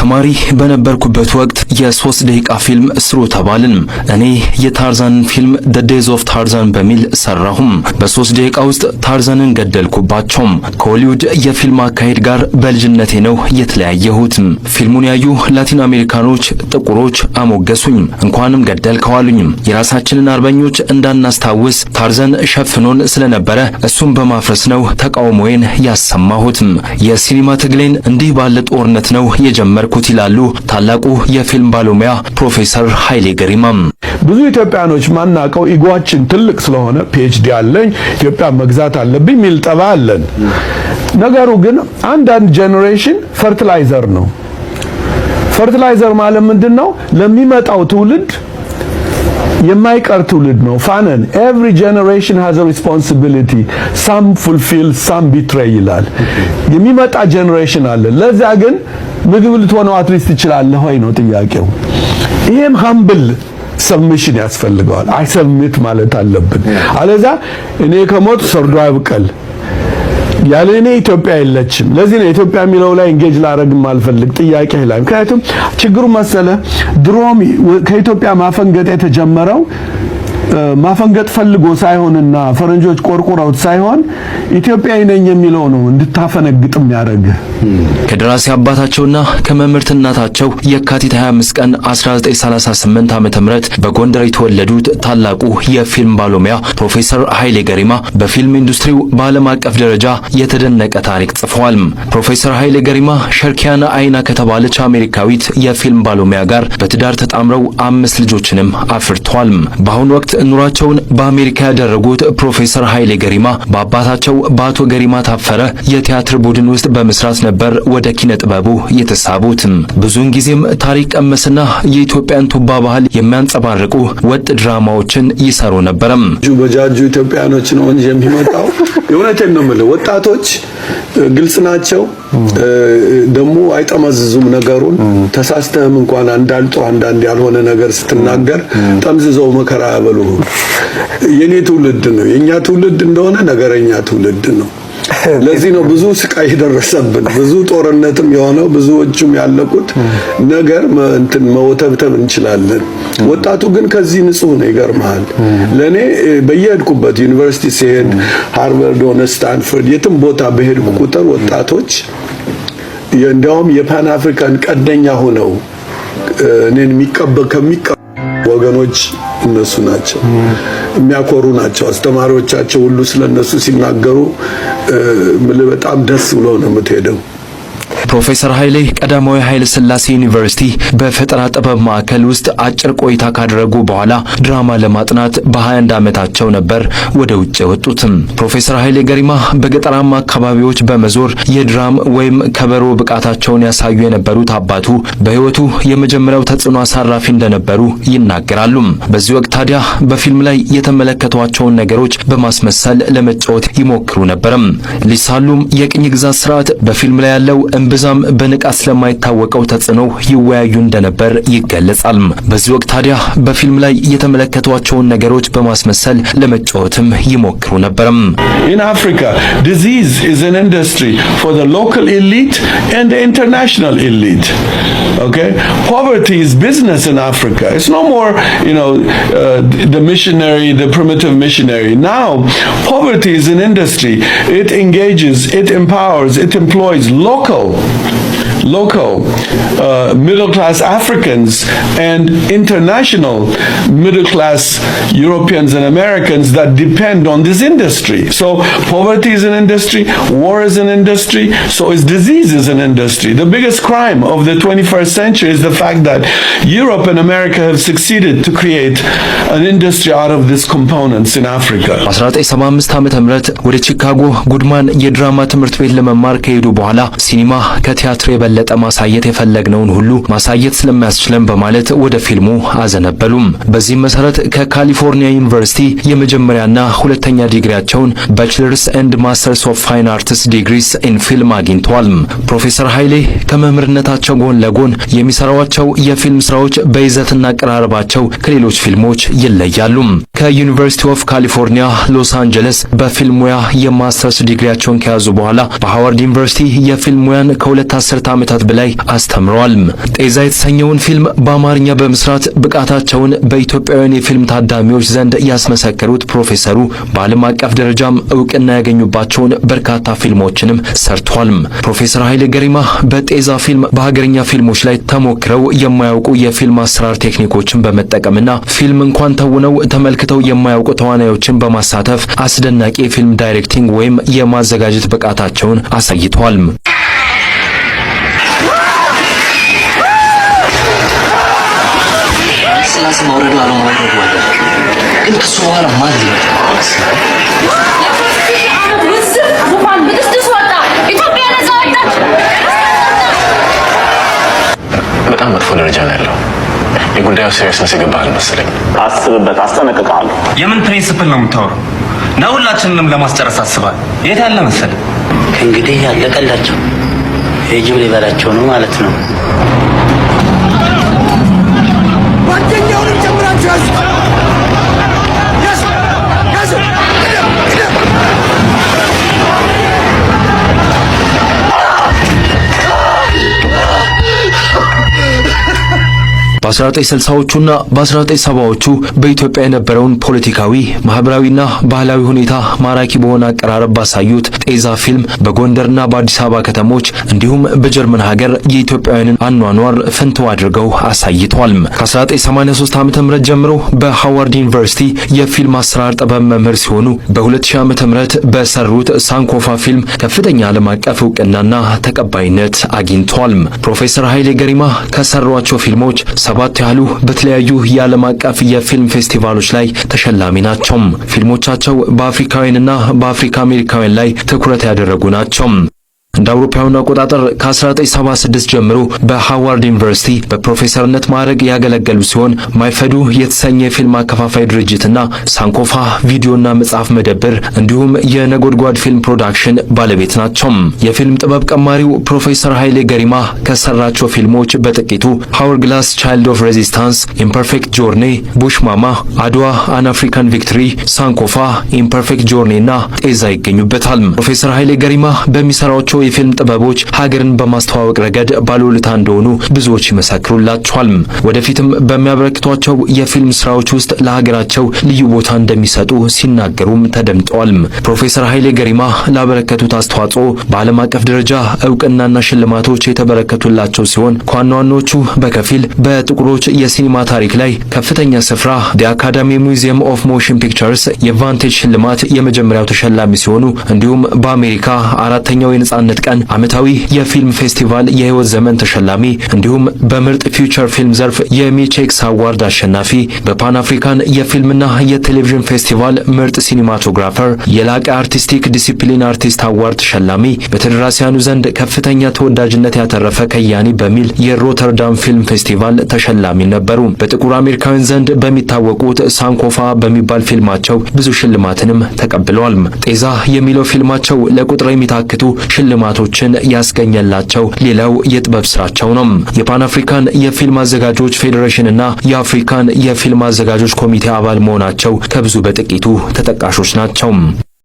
ተማሪ በነበርኩበት ወቅት የ3 ደቂቃ ፊልም ስሩ ተባልን። እኔ የታርዛን ፊልም The Days of Tarzan በሚል ሰራሁም። በ3 ደቂቃ ውስጥ ታርዛንን ገደልኩባቸው። ከሆሊውድ የፊልም አካሄድ ጋር በልጅነቴ ነው የተለያየሁት። ፊልሙን ያዩ ላቲን አሜሪካኖች ጥቁሮች አሞገሱኝ። እንኳንም ገደልከው አሉኝ። የራሳችንን አርበኞች እንዳናስታውስ ታርዛን ሸፍኖን ስለነበረ እሱን በማፍረስ ነው ተቃውሞዬን ያሰማሁት። የሲኒማ ትግሌን እንዲህ ባለ ጦርነት ነው የጀመርኩት ይላሉ ታላቁ የፊልም ባለሙያ ፕሮፌሰር ኃይሌ ገሪማ። ብዙ ኢትዮጵያኖች ማናቀው ኢጓችን ትልቅ ስለሆነ ፒኤችዲ አለኝ ኢትዮጵያ መግዛት አለብኝ ሚል ጠባ አለን። ነገሩ ግን አንዳንድ ጄኔሬሽን ፈርቲላይዘር ነው። ፈርቲላይዘር ማለት ምንድነው? ለሚመጣው ትውልድ የማይቀር ትውልድ ነው። ፋነን every generation has a responsibility, some fulfill, some betray ይላል። የሚመጣ ጄኔሬሽን አለ። ለዛ ግን ምግብ ልትሆነው አትሊስት ይችላል ሆይ ነው ጥያቄው። ይሄም humble submission ያስፈልገዋል። አይ ሰብሚት ማለት አለብን። አለዛ እኔ ከሞት ሰርዶ አይብቀል ያለ እኔ ኢትዮጵያ የለችም። ለዚህ ነው ኢትዮጵያ የሚለው ላይ እንጌጅ ላረግም አልፈልግ ጥያቄ ላይ። ምክንያቱም ችግሩ መሰለ ድሮም ከኢትዮጵያ ማፈንገጥ የተጀመረው ማፈንገጥ ፈልጎ ሳይሆንና ፈረንጆች ቆርቆራውት ሳይሆን ኢትዮጵያዊ ነኝ የሚለው ነው እንድታፈነግጥም ያደረገ። ከደራሲ አባታቸውና ከመምህርት እናታቸው የካቲት 25 ቀን 1938 ዓመተ ምህረት በጎንደር የተወለዱት ታላቁ የፊልም ባለሙያ ፕሮፌሰር ኃይሌ ገሪማ በፊልም ኢንዱስትሪው በዓለም አቀፍ ደረጃ የተደነቀ ታሪክ ጽፈዋል። ፕሮፌሰር ኃይሌ ገሪማ ሸርኪያና አይና ከተባለች አሜሪካዊት የፊልም ባለሙያ ጋር በትዳር ተጣምረው 5 ልጆችንም አፍርተዋል። በአሁኑ ወቅት ኑሯቸውን በአሜሪካ ያደረጉት ፕሮፌሰር ኃይሌ ገሪማ በአባታቸው በአቶ ገሪማ ታፈረ የቲያትር ቡድን ውስጥ በመስራት ነበር ወደ ኪነ ጥበቡ የተሳቡት። ብዙውን ጊዜም ታሪክ ቀመስና የኢትዮጵያን ቱባ ባህል የሚያንጸባርቁ ወጥ ድራማዎችን ይሰሩ ነበርም። በጃጁ ኢትዮጵያኖች ነው እንጂ የሚመጣው የእውነቴን ነው የምልህ። ወጣቶች ግልጽ ናቸው፣ ደግሞ አይጠመዝዙም ነገሩን። ተሳስተህም እንኳን አንዳንድ ያልሆነ ነገር ስትናገር ጠምዝዘው መከራ ያበሉ። የኔ ትውልድ ነው የኛ ትውልድ እንደሆነ ነገረኛ ትውልድ ነው። ለዚህ ነው ብዙ ስቃይ የደረሰብን፣ ብዙ ጦርነትም የሆነው፣ ብዙዎቹም ያለቁት ነገር መወተብተብ እንችላለን። ወጣቱ ግን ከዚህ ንጹህ ነው። ይገርማል። ለኔ በየሄድኩበት ዩኒቨርሲቲ ሲሄድ ሃርቫርድ ሆነ ስታንፎርድ የትም ቦታ በሄድኩ ቁጥር ወጣቶች እንደውም የፓን አፍሪካን ቀደኛ ሆነው እኔን ከሚቀበሉ ወገኖች እነሱ ናቸው፣ የሚያኮሩ ናቸው። አስተማሪዎቻቸው ሁሉ ስለነሱ ሲናገሩ በጣም ደስ ብሎ ነው የምትሄደው። ፕሮፌሰር ኃይሌ ቀዳማዊ ኃይለ ሥላሴ ዩኒቨርሲቲ በፈጠራ ጥበብ ማዕከል ውስጥ አጭር ቆይታ ካደረጉ በኋላ ድራማ ለማጥናት በ21 ዓመታቸው ነበር ወደ ውጭ የወጡት። ፕሮፌሰር ኃይሌ ገሪማ በገጠራማ አካባቢዎች በመዞር የድራም ወይም ከበሮ ብቃታቸውን ያሳዩ የነበሩት አባቱ በሕይወቱ የመጀመሪያው ተጽዕኖ አሳራፊ እንደነበሩ ይናገራሉ። በዚህ ወቅት ታዲያ በፊልም ላይ የተመለከቷቸውን ነገሮች በማስመሰል ለመጫወት ይሞክሩ ነበርም። ሊሳሉም የቅኝ ግዛት ስርዓት በፊልም ላይ ያለው እምብዛም በንቃት ስለማይታወቀው ተጽዕኖ ይወያዩ እንደነበር ይገለጻል። በዚህ ወቅት ታዲያ በፊልም ላይ የተመለከቷቸውን ነገሮች በማስመሰል ለመጫወትም ይሞክሩ ነበርም። In Africa, disease is an industry for the local elite and the international elite. Okay? Poverty is business in Africa. It's no more, the missionary, the primitive missionary. Now, poverty is an industry. It engages, it empowers, it employs local middle-class Africans and international middle-class Europeans and Americans that depend on this industry. So poverty is an industry, war is an industry, so is disease is an industry. The biggest crime of the 21st century is the fact that Europe and America have succeeded to create an industry out of these components in Africa. 1975 ዓመተ ምህረት ወደ ቺካጎ ጉድማን የድራማ ትምህርት ቤት ለመማር ከሄዱ በኋላ ሲኒማ ከቲያትር የበለጠ ማሳየት የፈለግነውን ሁሉ ማሳየት ስለማያስችለን በማለት ወደ ፊልሙ አዘነበሉም። በዚህ መሰረት ከካሊፎርኒያ ዩኒቨርሲቲ የመጀመሪያና ሁለተኛ ዲግሪያቸውን ባችለርስ ኤንድ ማስተርስ ኦፍ ፋይን አርትስ ዲግሪስ ኢን ፊልም አግኝተዋል። ፕሮፌሰር ኃይሌ ከመምህርነታቸው ጎን ለጎን የሚሰሯቸው የፊልም ስራዎች በይዘትና አቀራረባቸው ከሌሎች ፊልሞች ይለያሉ። ከዩኒቨርሲቲ ኦፍ ካሊፎርኒያ ሎስ አንጀለስ በፊልም ሙያ የማስተርስ ዲግሪያቸውን ከያዙ በኋላ በሃዋርድ ዩኒቨርሲቲ የፊልም ሙያን ከሁለት አስርት ዓመታት በላይ አስተምረዋል። ጤዛ የተሰኘውን ፊልም በአማርኛ በመስራት ብቃታቸውን በኢትዮጵያውያን የፊልም ታዳሚዎች ዘንድ ያስመሰከሩት ፕሮፌሰሩ በዓለም አቀፍ ደረጃም እውቅና ያገኙባቸውን በርካታ ፊልሞችንም ሰርተዋል። ፕሮፌሰር ኃይሌ ገሪማ በጤዛ ፊልም በሀገርኛ ፊልሞች ላይ ተሞክረው የማያውቁ የፊልም አሰራር ቴክኒኮችን በመጠቀምና ፊልም እንኳን ተውነው ተመልክተው የማያውቁ ተዋናዮችን በማሳተፍ አስደናቂ የፊልም ዳይሬክቲንግ ወይም የማዘጋጀት ብቃታቸውን አሳይተዋል። ስላስ ማውረዱ አለማውረዱ አለ ግን ከሱ በኋላ ማን ይመጣ በጣም መጥፎ ደረጃ ላይ ያለው የጉዳዩ ሲሪየስነስ የገባህ መሰለኝ። አስብበት፣ አስጠነቅቅሃለሁ። የምን ፕሪንሲፕል ነው የምታወራው? እና ሁላችንንም ለማስጨረስ አስባል። የት ያለ መሰለህ? ከእንግዲህ ያለቀላቸው የጅብ ሊበላቸው ነው ማለት ነው። ጓደኛውንም ጨምራችሁ ያዙ። በ1960ዎቹና በ1970ዎቹ በኢትዮጵያ የነበረውን ፖለቲካዊ፣ ማህበራዊና ባህላዊ ሁኔታ ማራኪ በሆነ አቀራረብ ባሳዩት ጤዛ ፊልም በጎንደርና በአዲስ አበባ ከተሞች እንዲሁም በጀርመን ሀገር የኢትዮጵያውያንን አኗኗር ፍንትው አድርገው አሳይተዋል። ከ1983 ዓ.ም ጀምሮ በሃዋርድ ዩኒቨርሲቲ የፊልም አሰራር ጥበብ መምህር ሲሆኑ በ2000 ዓ.ም በሰሩት ሳንኮፋ ፊልም ከፍተኛ ዓለም አቀፍ እውቅናና ተቀባይነት አግኝተዋል። ፕሮፌሰር ኃይሌ ገሪማ ከሰሯቸው ፊልሞች 7 ያህሉ በተለያዩ የዓለም አቀፍ የፊልም ፌስቲቫሎች ላይ ተሸላሚ ናቸው። ፊልሞቻቸው በአፍሪካውያንና በአፍሪካ አሜሪካውያን ላይ ትኩረት ያደረጉ ናቸው። እንደ አውሮፓውያን አቆጣጠር ከ1976 ጀምሮ በሃዋርድ ዩኒቨርሲቲ በፕሮፌሰርነት ማዕረግ ያገለገሉ ሲሆን ማይፈዱ የተሰኘ የፊልም አከፋፋይ ድርጅትና ሳንኮፋ ቪዲዮና መጽሐፍ መደብር እንዲሁም የነጎድጓድ ፊልም ፕሮዳክሽን ባለቤት ናቸው። የፊልም ጥበብ ቀማሪው ፕሮፌሰር ኃይሌ ገሪማ ከሰራቸው ፊልሞች በጥቂቱ ሃወር ግላስ ቻይልድ ኦፍ ሬዚስታንስ፣ ኢምፐርፌክት ጆርኒ፣ ቡሽ ማማ፣ አድዋ፣ አን አፍሪካን ቪክትሪ፣ ሳንኮፋ፣ ኢምፐርፌክት ጆርኒ እና ጤዛ ይገኙበታል። ፕሮፌሰር ኃይሌ ገሪማ በሚሰራቸው የፊልም ጥበቦች ሀገርን በማስተዋወቅ ረገድ ባለውለታ እንደሆኑ ብዙዎች ይመሰክሩላቸዋል። ወደፊትም በሚያበረክቷቸው የፊልም ስራዎች ውስጥ ለሀገራቸው ልዩ ቦታ እንደሚሰጡ ሲናገሩም ተደምጠዋል። ፕሮፌሰር ኃይሌ ገሪማ ላበረከቱት አስተዋጽኦ በዓለም አቀፍ ደረጃ እውቅናና ሽልማቶች የተበረከቱላቸው ሲሆን ከዋና ዋናዎቹ በከፊል በጥቁሮች የሲኒማ ታሪክ ላይ ከፍተኛ ስፍራ የአካዳሚ ሙዚየም ኦፍ ሞሽን ፒክቸርስ የቫንቴጅ ሽልማት የመጀመሪያው ተሸላሚ ሲሆኑ እንዲሁም በአሜሪካ አራተኛው የነጻነት ቀን ዓመታዊ የፊልም ፌስቲቫል የህይወት ዘመን ተሸላሚ እንዲሁም በምርጥ ፊውቸር ፊልም ዘርፍ የሚቼክስ አዋርድ አሸናፊ፣ በፓን አፍሪካን የፊልምና የቴሌቪዥን ፌስቲቫል ምርጥ ሲኒማቶግራፈር፣ የላቀ አርቲስቲክ ዲሲፕሊን አርቲስት አዋርድ ተሸላሚ፣ በተደራሲያኑ ዘንድ ከፍተኛ ተወዳጅነት ያተረፈ ከያኒ በሚል የሮተርዳም ፊልም ፌስቲቫል ተሸላሚ ነበሩ። በጥቁር አሜሪካውያን ዘንድ በሚታወቁት ሳንኮፋ በሚባል ፊልማቸው ብዙ ሽልማትንም ተቀብለዋል። ጤዛ የሚለው ፊልማቸው ለቁጥር የሚታክቱ ሽልማቶችን ያስገኘላቸው ሌላው የጥበብ ስራቸው ነው። የፓን አፍሪካን የፊልም አዘጋጆች ፌዴሬሽን እና የአፍሪካን የፊልም አዘጋጆች ኮሚቴ አባል መሆናቸው ከብዙ በጥቂቱ ተጠቃሾች ናቸው።